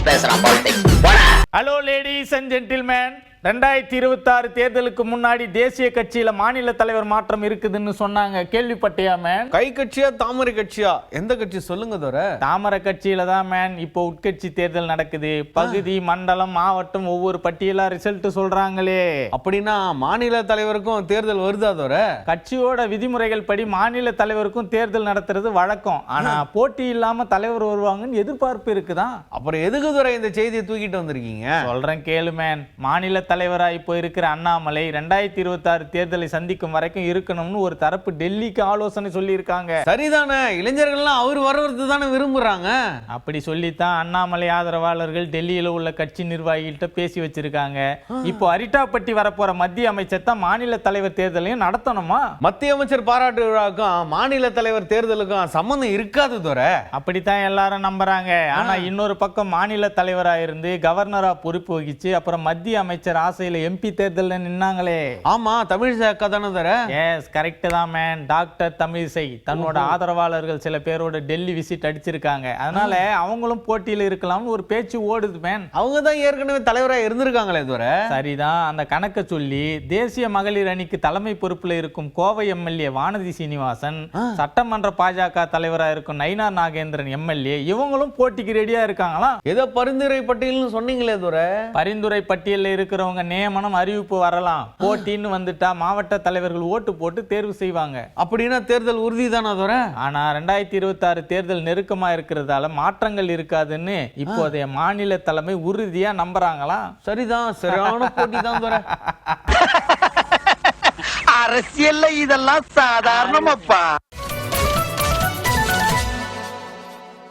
Politics பேசுறான் politics. Hello ladies and gentlemen, 2026 தேர்தலுக்கு முன்னாடி தேசிய கட்சியில மாநில தலைவர் மாற்றம் இருக்குதுன்னு சொன்னாங்க. கேள்விப்பட்டியா மேன்? கை கட்சியா தாமரை கட்சியா? எந்த கட்சி சொல்லுங்க தோர. தாமரை கட்சியில தான் மேன் இப்போ உட்கட்சி தேர்தல் நடக்குது. பகுதி, மண்டலம், மாவட்டம் ஒவ்வொரு பட்டியலா ரிசல்ட் சொல்றாங்களே. அப்படின்னா மாநில தலைவருக்கும் தேர்தல் வருதா தோர? கட்சியோட விதிமுறைகள் படி மாநில தலைவருக்கும் தேர்தல் நடத்துறது வழக்கம். ஆனா போட்டி இல்லாம தலைவர் வருவாங்கன்னு எதிர்பார்ப்பு இருக்குதான். அப்புறம் எதுக்கு தோர இந்த செய்தியை தூக்கிட்டு வந்திருக்கீங்க? சொல்றேன் கேளு மேன். மாநில தலைவராக இப்போ இருக்கிற அண்ணாமலை 2026 தேர்தலை சந்திக்கும் வரைக்கும் இருக்கணும்னு ஒரு தரப்பு டெல்லிக்கு ஆலோசனை சொல்லியிருக்காங்க. சரிதானே, இளைஞர்கள்லாம் அவர் வரது தானே விரும்புறாங்க. அப்படி சொல்லித்தான் அண்ணாமலை ஆதரவாளர்கள் டெல்லியில உள்ள கட்சி நிர்வாகிகள்கிட்ட பேசி வச்சிருக்காங்க. இப்போ அரிட்டாப்பட்டி வரப்போற மத்திய அமைச்சர் தான் மாநில தலைவர் தேர்தலையும் நடத்தணுமா? மத்திய அமைச்சர் பாராட்டு விழாக்கும் மாநில தலைவர் தேர்தலுக்கும் சம்பந்தம் இருக்காது தோர. அப்படித்தான் எல்லாரும் நம்புறாங்க. ஆனா இன்னொரு பக்கம் மாநில தலைவரா இருந்து கவர்னரா பொறுப்பு வகிச்சு அப்புறம் மத்திய அமைச்சர் ஆசையில எம்பி தேர்தல்ல நின்னாங்களே. ஆமா, தமிழிசை அக்கா தானே தர. எஸ், கரெக்ட் தான் மேன். டாக்டர் தமிழிசை தன்னோட ஆதரவாளர்கள் சில பேரோட டெல்லி விசிட் அடிச்சிருக்காங்க. அதனால அவங்களும் போட்டியில இருக்கலாம்னு ஒரு பேச்சு ஓடுது மேன். அவங்க தான் ஏற்கனவே தலைவரா இருந்திருக்காங்களே தோர. சரிதான், அந்த கணக்கை சொல்லி தேசிய மகளிர் அணிக்கு தலைமை பொறுப்புல இருக்கும் கோவை எம்எல்ஏ வானதி சீனிவாசன், சட்டமன்ற பாஜக தலைவரா இருக்கும் நயினார் நாகேந்திரன் எம்எல்ஏ, இவங்களும் போட்டிக்கு ரெடியா இருக்காங்களாம். ஏதோ பரிந்துரை பட்டியல்னு சொன்னீங்களே தோர. பரிந்துரை பட்டியலில் இருக்கிறவங்க நியமனம் அறிவிப்பு வரலாம். போட்டின்னு வந்துட்டா மாவட்ட தலைவர்கள் ஓட்டு போட்டு தேர்வு செய்வாங்க. அப்படின்னா தேர்தல் உறுதி தானா தோர? ஆனா 2026 தேர்தல் நெருக்கமா இருக்கிறதால மாற்றங்கள் இருக்காதுன்னு இப்போதைய மாநில தலைமை உறுதியா நம்புறாங்களாம். சரிதான், சரியான போட்டி தான் தோர. அரசியல்ல இதெல்லாம் சாதாரணமாப்பா.